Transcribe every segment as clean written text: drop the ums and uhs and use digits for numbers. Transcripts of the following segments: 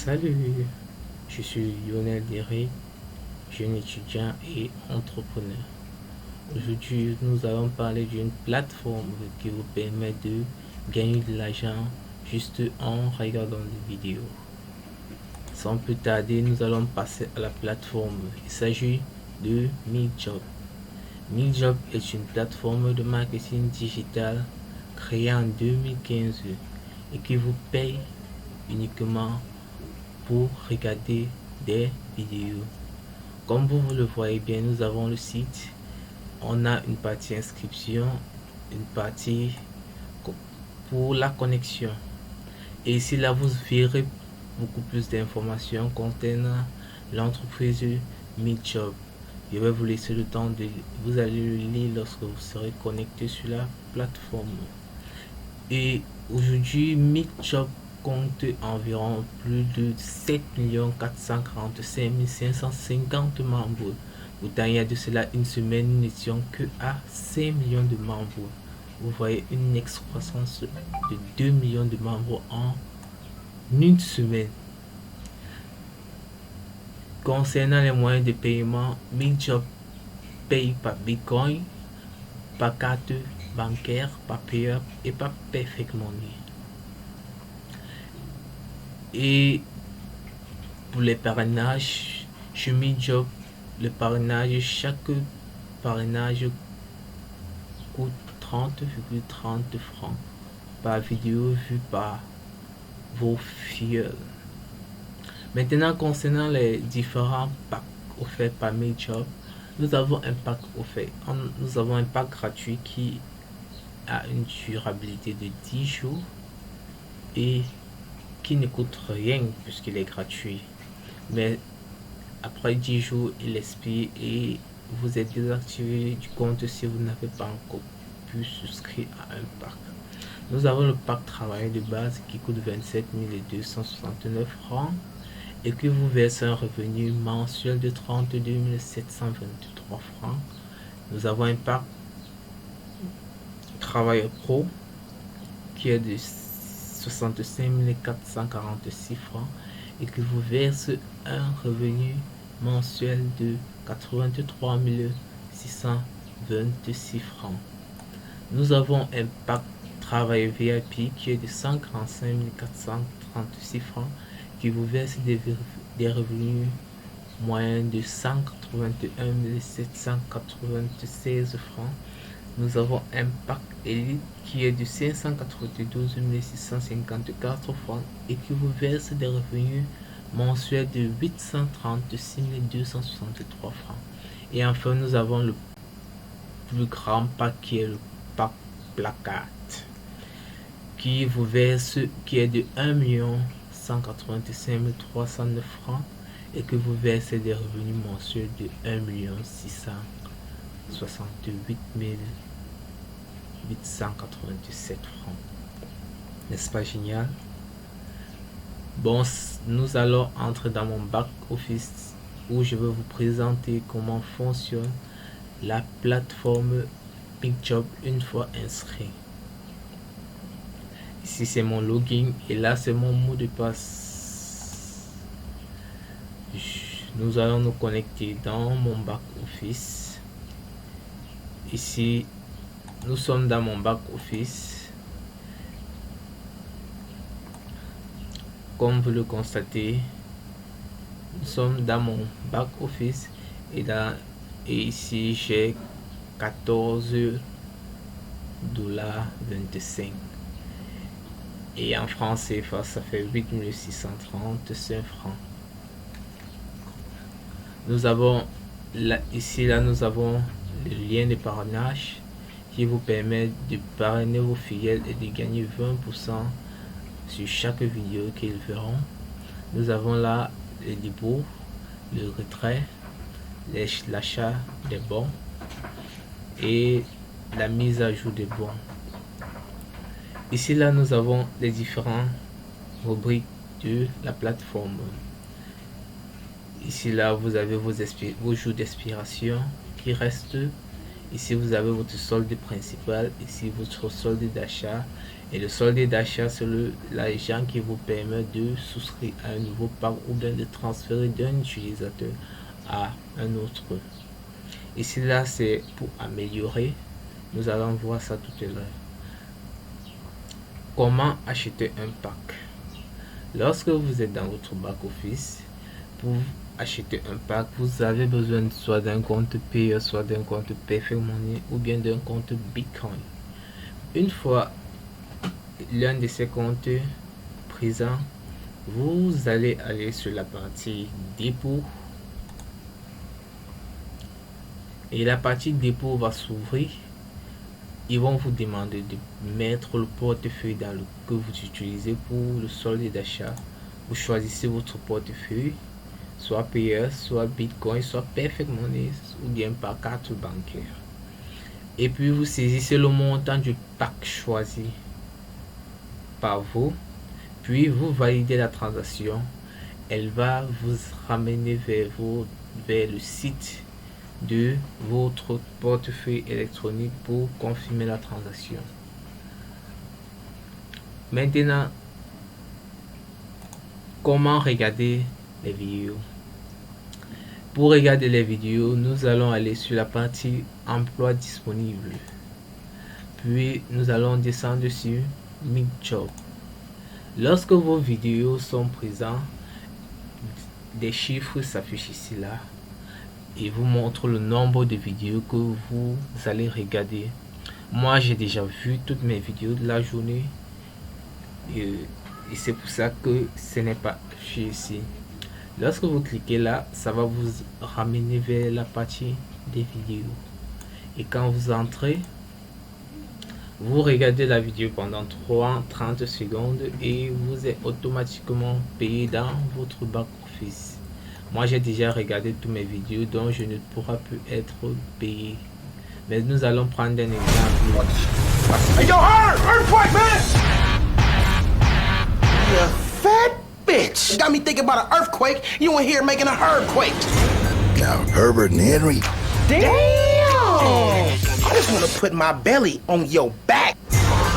Salut, je suis Lionel Derry, jeune étudiant et entrepreneur. Aujourd'hui, nous allons parler d'une plateforme qui vous permet de gagner de l'argent juste en regardant des vidéos. Sans plus tarder, nous allons passer à la plateforme. Il s'agit de MeJob. MeJob est une plateforme de marketing digital créée en 2015 et qui vous paye uniquement pour regarder des vidéos. Comme vous le voyez bien, nous avons le site. On a une partie inscription, une partie pour la connexion. Et ici, là, vous verrez beaucoup plus d'informations concernant l'entreprise MeJob. Je vais vous laisser le temps de... Vous allez le lire lorsque vous serez connecté sur la plateforme. Et aujourd'hui, MeJob compte environ plus de 7 445 550 membres. Pourtant, il y a de cela une semaine, nous n'étions que à 5 millions de membres. Vous voyez une excroissance de 2 millions de membres en une semaine. Concernant les moyens de paiement, MeJob paye par Bitcoin, par carte bancaire, par PayUp et par Perfect Money. Et pour les parrainages, chez MeJob, le parrainage, chaque parrainage coûte 30,30 francs par vidéo vue par vos filleuls. Maintenant, concernant les différents packs offerts par MeJob, nous avons un pack offert. Nous avons un pack gratuit qui a une durabilité de 10 jours et qui ne coûte rien puisqu'il est gratuit. Mais après 10 jours, il expire et vous êtes désactivé du compte si vous n'avez pas encore pu souscrire à un pack. Nous avons le pack travail de base qui coûte 27 269 francs et qui vous verse un revenu mensuel de 32 723 francs. Nous avons un pack travail pro qui est de 65 446 francs et qui vous verse un revenu mensuel de 83 626 francs. Nous avons un pack travail VIP qui est de 145 436 francs qui vous verse des revenus moyens de 181 796 francs. Nous avons un pack élite qui est de 592 654 francs et qui vous verse des revenus mensuels de 836 263 francs. Et enfin, nous avons le plus grand pack qui est le pack placard qui vous verse, qui est de 1 185 309 francs et que vous versez des revenus mensuels de 1 668 897 francs. N'est-ce pas génial? Bon, nous allons entrer dans mon back office où je vais vous présenter comment fonctionne la plateforme MeJob une fois inscrit. Ici c'est mon login et là c'est mon mot de passe. Nous allons nous connecter dans mon back office. Ici nous sommes dans mon back office. Comme vous le constatez, nous sommes dans mon back office et ici j'ai 14,25 $. Et en francs CFA, ça fait 8 635 francs. Nous avons ici nous avons le lien de parrainage qui vous permet de parrainer vos fidèles et de gagner 20% sur chaque vidéo qu'ils verront. Nous avons là le dépôt, le retrait, l'achat des bons et la mise à jour des bons. Ici là nous avons les différentes rubriques de la plateforme. Ici là vous avez vos jours d'expiration qui restent Ici, vous avez votre solde principal. Ici, votre solde d'achat. Et le solde d'achat, c'est l'agent qui vous permet de souscrire à un nouveau pack ou bien de transférer d'un utilisateur à un autre. Ici, là, c'est pour améliorer. Nous allons voir ça tout à l'heure. Comment acheter un pack? Lorsque vous êtes dans votre back-office, pour acheter un pack, vous avez besoin soit d'un compte Payer, soit d'un compte Perfect Money ou bien d'un compte Bitcoin. Une fois l'un de ces comptes présent, vous allez aller sur la partie dépôt et la partie dépôt va s'ouvrir. Ils vont vous demander de mettre le portefeuille que vous utilisez pour le solde d'achat. Vous choisissez votre portefeuille, soit Payer, soit Bitcoin, soit Perfect Money ou bien par carte bancaire. Et puis vous saisissez le montant du pack choisi par vous, puis vous validez la transaction. Elle va vous ramener vers le site de votre portefeuille électronique pour confirmer la transaction. Maintenant, comment regarder les vidéos? Pour regarder les vidéos, nous allons aller sur la partie emploi disponible. Puis nous allons descendre sur MidJob. Lorsque vos vidéos sont présentes, des chiffres s'affichent ici là et vous montre le nombre de vidéos que vous allez regarder. Moi, j'ai déjà vu toutes mes vidéos de la journée et c'est pour ça que ce n'est pas affiché ici. Lorsque vous cliquez là, ça va vous ramener vers la partie des vidéos. Et quand vous entrez, vous regardez la vidéo pendant 30 secondes et vous êtes automatiquement payé dans votre back-office. Moi, j'ai déjà regardé toutes mes vidéos, donc je ne pourrai plus être payé. Mais nous allons prendre un exemple. Hey, yo, earthquake, man! You fat bitch! Got me thinking about an earthquake. You in here making a earthquake. Now, Herbert and Henry. Damn! I just want to put my belly on your back.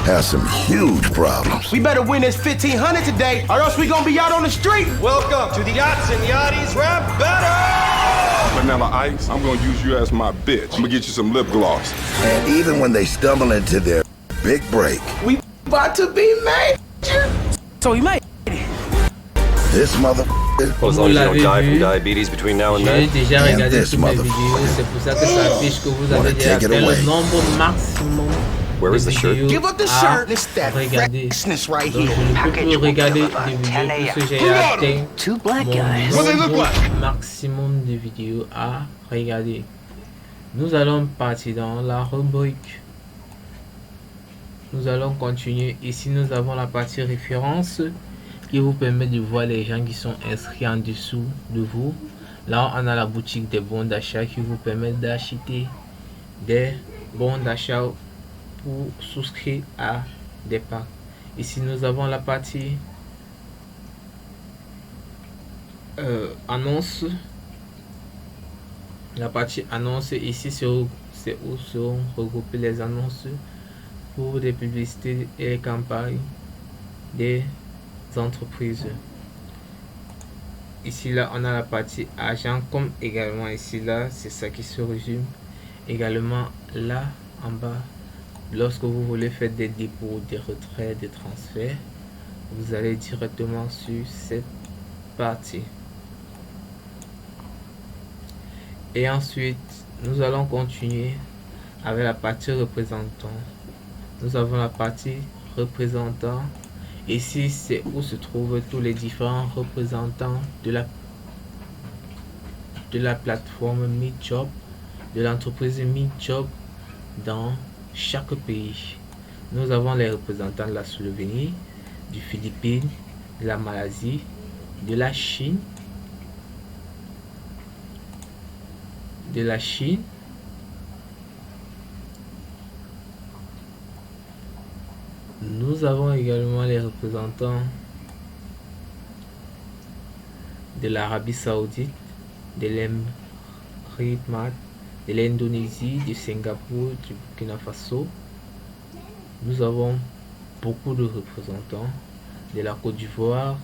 Have some huge problems. We better win this 1,500 today, or else we gonna be out on the street. Welcome to the Yachts and Yachties Rap Battle! Vanilla Ice, I'm gonna use you as my bitch. I'm gonna get you some lip gloss. And even when they stumble into their big break, We about to be major. So he made it. this mother Well, as long as you don't Vous die l'avez from vu. diabetes between now and J'ai then. déjà And regardé this toutes mes motherfucker. vidéos, c'est pour ça que ça affiche que vous Wanna avez déjà take it fait le away. nombre maximum Where is de the shirt? vidéos Give up the à shirt. It's that regarder. freshness right Donc, here. je ne peux plus regarder des vidéos puisque j'ai atteint Two black mon guys. nombre maximum de vidéos à regarder. Nous allons partir dans la rubrique. Nous allons continuer. Ici, nous avons la partie référence qui vous permet de voir les gens qui sont inscrits en dessous de vous. Là, on a la boutique des bons d'achat qui vous permet d'acheter des bons d'achat pour souscrire à des packs. Ici, nous avons la partie annonce. La partie annonce ici, c'est où sont regroupées les annonces pour les publicités et les campagnes des entreprises. Ici là, on a la partie agent, comme également ici là, c'est ça qui se résume. Également là en bas, lorsque vous voulez faire des dépôts, des retraits, des transferts, vous allez directement sur cette partie. Et ensuite, nous allons continuer avec la partie représentant. Nous avons la partie représentant. Ici, c'est où se trouvent tous les différents représentants de la plateforme MidJob, de l'entreprise MidJob dans chaque pays. Nous avons les représentants de la Slovénie, du Philippines, de la Malaisie, de la Chine, Nous avons également les représentants de l'Arabie Saoudite, de l'Émirat, de l'Indonésie, du Singapour, du Burkina Faso. Nous avons beaucoup de représentants de la Côte d'Ivoire.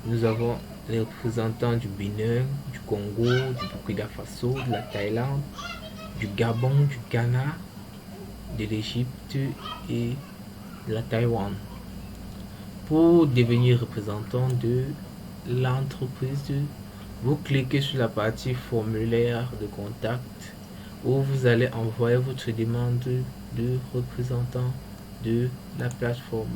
Nous avons les représentants du Bénin, du Congo, du Burkina Faso, de la Thaïlande, du Gabon, du Ghana, de l'Égypte et de la Taïwan. Pour devenir représentant de l'entreprise, vous cliquez sur la partie formulaire de contact où vous allez envoyer votre demande de représentant de la plateforme.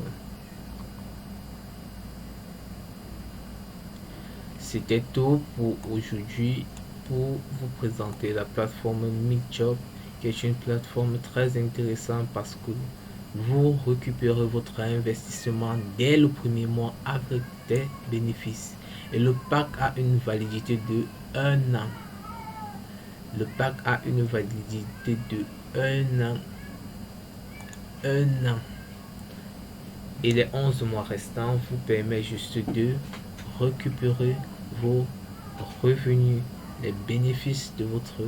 C'était tout pour aujourd'hui pour vous présenter la plateforme MicJob, qui est une plateforme très intéressante parce que vous récupérez votre investissement dès le premier mois avec des bénéfices. Et le pack a une validité de 1 an. Le pack a une validité de 1 an. 1 an. Et les 11 mois restants vous permettent juste de récupérer vos revenus, les bénéfices de votre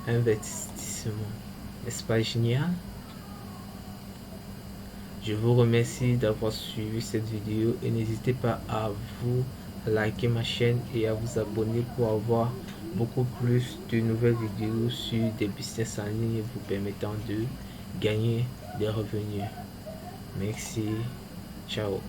investissement. N'est-ce pas génial? Je vous remercie d'avoir suivi cette vidéo et n'hésitez pas à vous liker ma chaîne et à vous abonner pour avoir beaucoup plus de nouvelles vidéos sur des business en ligne vous permettant de gagner des revenus. Merci. Ciao.